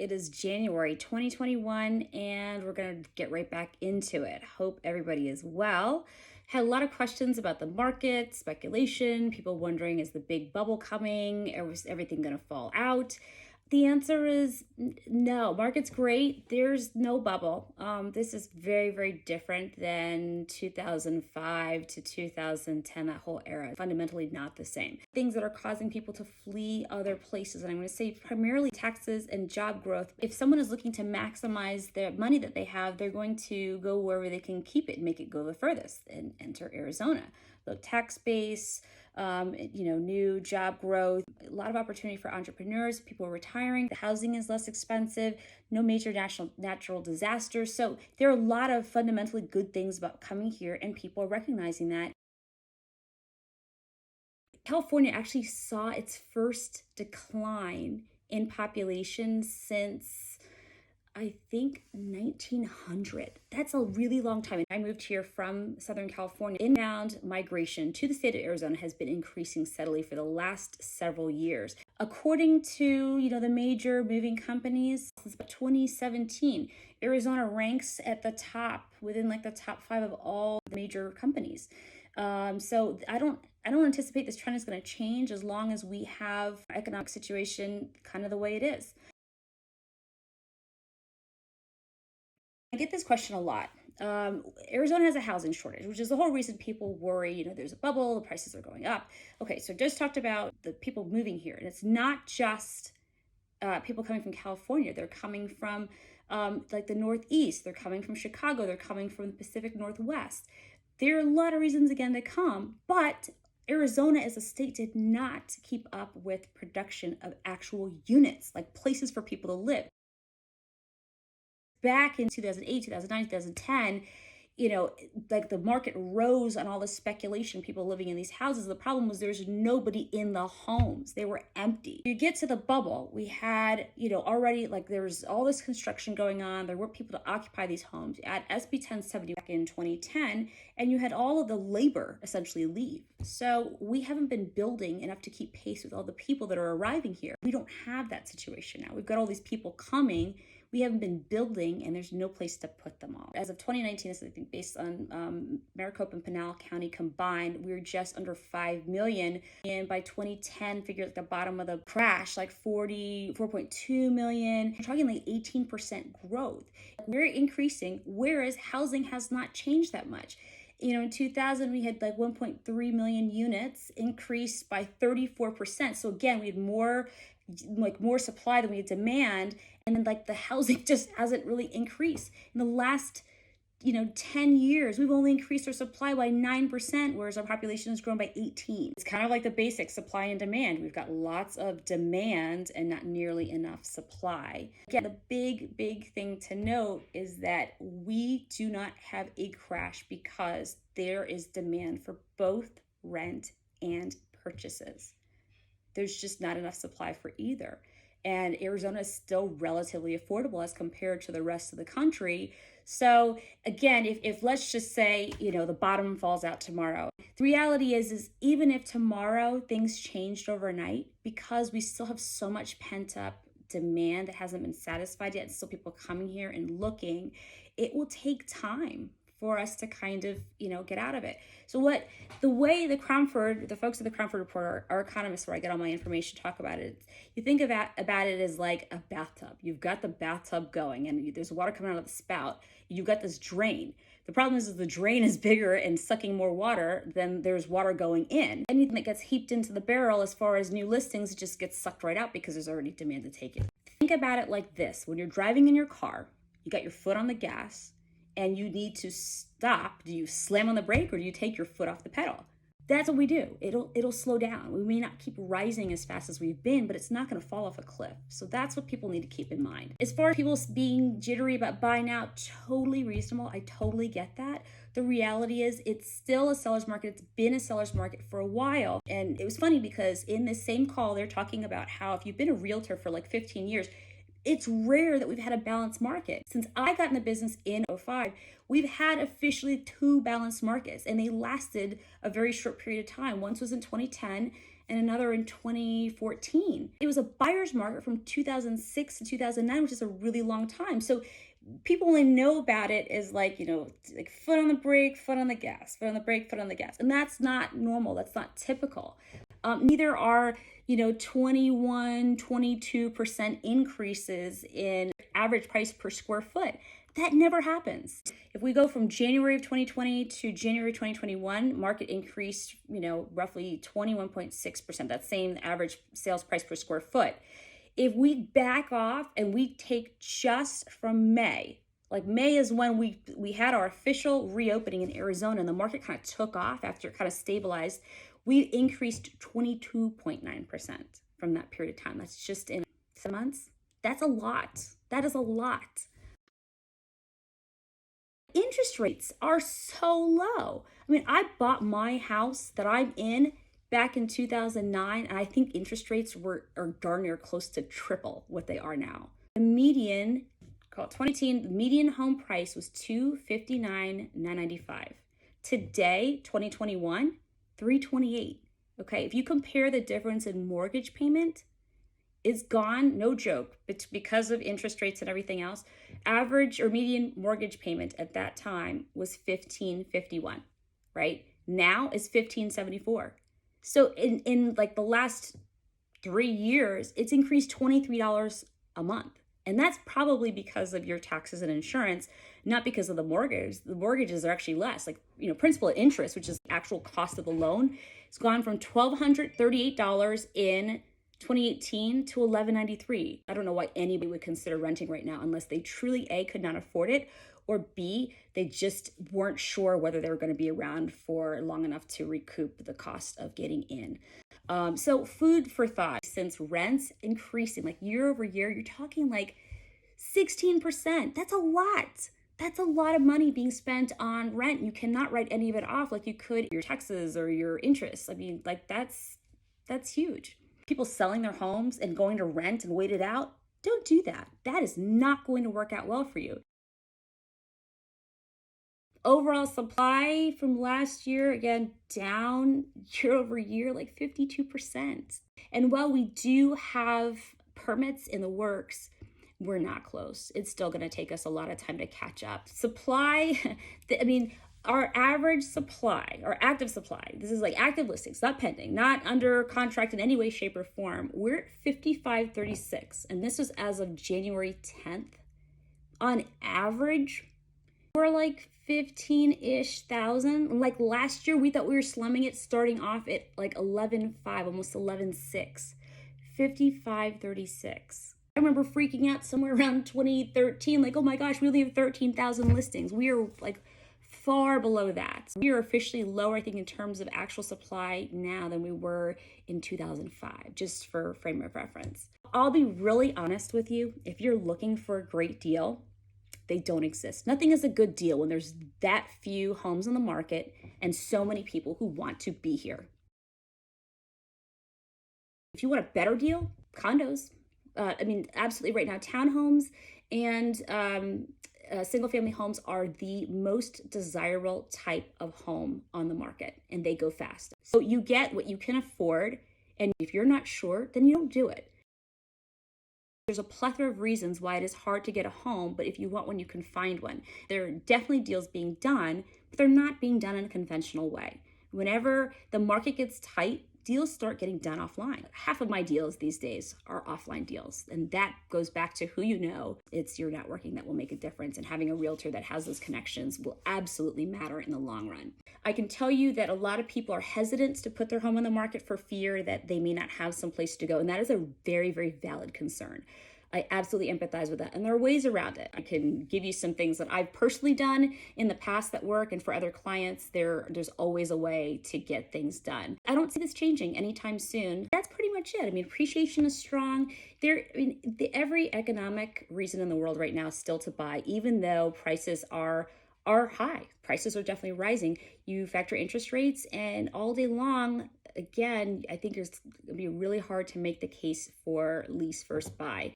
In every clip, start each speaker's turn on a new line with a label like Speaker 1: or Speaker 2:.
Speaker 1: It is January 2021, and we're going to get right back into it. Hope everybody is well. Had a lot of questions about the market, speculation, people wondering, is the big bubble coming? Is everything going to fall out? The answer is no. Market's great. There's no bubble. This is very, very different than 2005 to 2010, that whole era. Fundamentally not the same. Things that are causing people to flee other places, and I'm going to say primarily taxes and job growth. If someone is looking to maximize their money that they have, they're going to go wherever they can keep it and make it go the furthest, and enter Arizona. Low tax base, new job growth, a lot of opportunity for entrepreneurs, people are retiring, the housing is less expensive, no major natural disasters. So there are a lot of fundamentally good things about coming here, and people are recognizing that. California actually saw its first decline in population since I think 1900. That's a really long time. I moved here from Southern California. Inbound migration to the state of Arizona has been increasing steadily for the last several years. According to, the major moving companies, since 2017, Arizona ranks at the top, within the top 5 of all the major companies. So I don't anticipate this trend is going to change as long as we have our economic situation kind of the way it is. I get this question a lot. Arizona has a housing shortage, which is the whole reason people worry, there's a bubble, the prices are going up. Okay, so just talked about the people moving here, and it's not just people coming from California. They're coming from the Northeast, they're coming from Chicago, they're coming from the Pacific Northwest. There are a lot of reasons, again, to come, but Arizona as a state did not keep up with production of actual units, like places for people to live. Back in 2008, 2009, 2010, the market rose on all the speculation, people living in these houses. The problem was there's nobody in the homes. They were empty. You get to the bubble, we had, already there was all this construction going on. There were people to occupy these homes. At SB 1070 back in 2010, and you had all of the labor essentially leave. So we haven't been building enough to keep pace with all the people that are arriving here. We don't have that situation now. We've got all these people coming. We haven't been building, and there's no place to put them all. As of 2019, I think based on Maricopa and Pinal County combined, we were just under 5 million. And by 2010, figure at the bottom of the crash, 4.2 million. We're talking 18% growth. We're increasing, whereas housing has not changed that much. In 2000, we had 1.3 million units, increased by 34%. So again, we had more supply than we had demand. And then the housing just hasn't really increased. In the last, 10 years, we've only increased our supply by 9%, whereas our population has grown by 18%. It's kind of like the basic supply and demand. We've got lots of demand and not nearly enough supply. Again, the big thing to note is that we do not have a crash because there is demand for both rent and purchases. There's just not enough supply for either. And Arizona is still relatively affordable as compared to the rest of the country. So again, if let's just say, the bottom falls out tomorrow, the reality is even if tomorrow things changed overnight, because we still have so much pent up demand that hasn't been satisfied yet, and still people coming here and looking, it will take time for us to kind of, get out of it. So the way the folks at the Cromford Report, our economists, where I get all my information, talk about it, you think about it as like a bathtub. You've got the bathtub going, and there's water coming out of the spout. You've got this drain. The problem is the drain is bigger and sucking more water than there's water going in. Anything that gets heaped into the barrel as far as new listings, it just gets sucked right out because there's already demand to take it. Think about it like this. When you're driving in your car, you got your foot on the gas, and you need to stop. Do you slam on the brake, or do you take your foot off the pedal? That's what we do. It'll slow down. We may not keep rising as fast as we've been, but it's not going to fall off a cliff. So that's what people need to keep in mind. As far as people being jittery about buying out, totally reasonable. I totally get that. The reality is it's still a seller's market. It's been a seller's market for a while. And it was funny because in this same call, they're talking about how if you've been a realtor for 15 years, it's rare that we've had a balanced market. Since I got in the business in 2005, we've had officially 2 balanced markets, and they lasted a very short period of time. Once was in 2010, and another in 2014. It was a buyer's market from 2006 to 2009, which is a really long time. So people only know about it as like, like foot on the brake, foot on the gas, foot on the brake, foot on the gas. And that's not normal. That's not typical. Neither are, 21, 22% increases in average price per square foot. That never happens. If we go from January of 2020 to January 2021, market increased, roughly 21.6%, that same average sales price per square foot. If we back off and we take just from May, like May is when we had our official reopening in Arizona and the market kind of took off after it kind of stabilized, we increased 22.9% from that period of time. That's just in 7 months. That's a lot. That is a lot. Interest rates are so low. I mean, I bought my house that I'm in back in 2009, and I think interest rates are darn near close to triple what they are now. The median, call it 2018, the median home price was $259,995. Today, 2021, $328. Okay, if you compare the difference in mortgage payment, it's gone, no joke. It's because of interest rates and everything else. Average or median mortgage payment at that time was $1,551, right? Now it's $1,574. So in like the last 3 years, it's increased $23 a month. And that's probably because of your taxes and insurance, not because of the mortgage. The mortgages are actually less, like, principal and interest, which is the actual cost of the loan. It's gone from $1,238 in 2018 to $1,193. I don't know why anybody would consider renting right now unless they truly A, could not afford it, or B, they just weren't sure whether they were going to be around for long enough to recoup the cost of getting in. So food for thought, since rents increasing like year over year, you're talking like 16%. That's a lot. That's a lot of money being spent on rent. You cannot write any of it off like you could your taxes or your interest. I mean, like that's huge. People selling their homes and going to rent and wait it out, don't do that. That is not going to work out well for you. Overall supply from last year, again, down year over year, like 52%. And while we do have permits in the works, we're not close. It's still going to take us a lot of time to catch up. Supply, our average supply, or active supply, this is like active listings, not pending, not under contract in any way, shape, or form. We're at 5536, and this was as of January 10th. On average, we're like 15-ish thousand. Like last year, we thought we were slumming it, starting off at like 11.5, almost 11.6, 5536. I remember freaking out somewhere around 2013, like, oh my gosh, we only have 13,000 listings. We are like far below that. We are officially lower, I think, in terms of actual supply now than we were in 2005, just for frame of reference. I'll be really honest with you. If you're looking for a great deal, they don't exist. Nothing is a good deal when there's that few homes on the market and so many people who want to be here. If you want a better deal, condos. Absolutely right now, townhomes and single-family homes are the most desirable type of home on the market, and they go fast. So you get what you can afford, and if you're not sure, then you don't do it. There's a plethora of reasons why it is hard to get a home, but if you want one, you can find one. There are definitely deals being done, but they're not being done in a conventional way. Whenever the market gets tight, deals start getting done offline. Half of my deals these days are offline deals, and that goes back to who you know. It's your networking that will make a difference, and having a realtor that has those connections will absolutely matter in the long run. I can tell you that a lot of people are hesitant to put their home on the market for fear that they may not have some place to go, and that is a very, very valid concern. I absolutely empathize with that. And there are ways around it. I can give you some things that I've personally done in the past that work. And for other clients, there's always a way to get things done. I don't see this changing anytime soon. That's pretty much it. Appreciation is strong. Every economic reason in the world right now is still to buy, even though prices are high. Prices are definitely rising. You factor interest rates, and all day long, again, I think it's going to be really hard to make the case for lease first buy.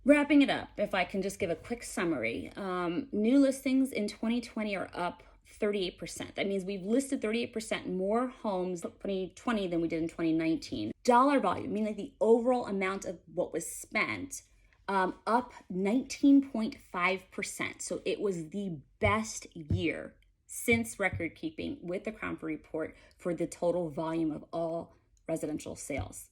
Speaker 1: Wrapping it up, if I can just give a quick summary. New listings in 2020 are up 38%. That means we've listed 38% more homes in 2020 than we did in 2019. Dollar volume, meaning like the overall amount of what was spent, up 19.5%. So it was the best year since record keeping with the Crown Report for the total volume of all residential sales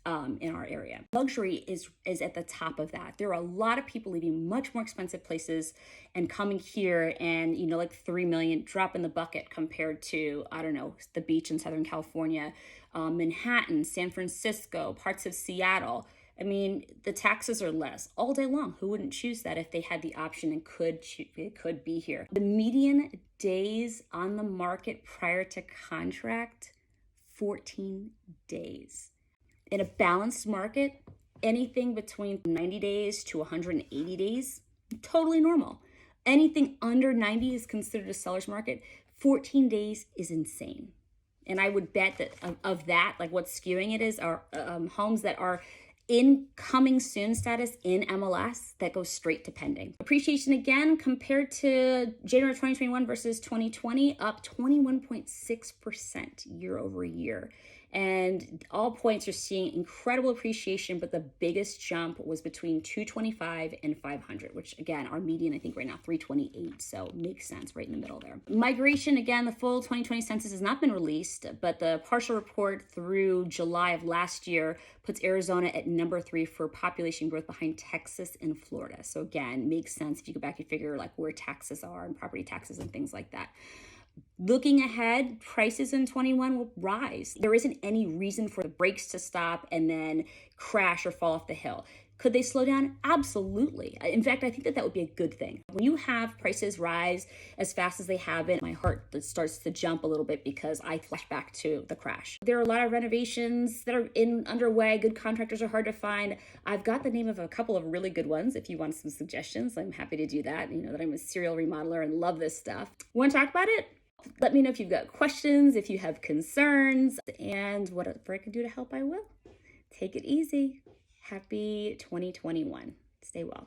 Speaker 1: in our area. Luxury is at the top of that. There are a lot of people leaving much more expensive places and coming here, and like 3 million drop in the bucket compared to, I don't know, the beach in Southern California, Manhattan, San Francisco, parts of Seattle. I mean, the taxes are less all day long. Who wouldn't choose that if they had the option and could be here? The median days on the market prior to contract, 14 days. In a balanced market, anything between 90 days to 180 days, totally normal. Anything under 90 is considered a seller's market. 14 days is insane. And I would bet that of that, like what's skewing it is are homes that are in coming soon status in MLS that goes straight to pending. Appreciation again, compared to January 2021 versus 2020, up 21.6% year over year. And all points are seeing incredible appreciation, but the biggest jump was between 225 and 500, which again, our median, I think right now, 328. So makes sense right in the middle there. Migration, again, the full 2020 census has not been released, but the partial report through July of last year puts Arizona at number 3 for population growth behind Texas and Florida. So again, makes sense if you go back and figure like where taxes are and property taxes and things like that. Looking ahead, prices in 21 will rise. There isn't any reason for the brakes to stop and then crash or fall off the hill. Could they slow down? Absolutely. In fact, I think that would be a good thing. When you have prices rise as fast as they have been, my heart starts to jump a little bit because I flash back to the crash. There are a lot of renovations that are underway. Good contractors are hard to find. I've got the name of a couple of really good ones. If you want some suggestions, I'm happy to do that. You know that I'm a serial remodeler and love this stuff. Want to talk about it? Let me know if you've got questions, if you have concerns, and whatever I can do to help, I will. Take it easy. Happy 2021. Stay well.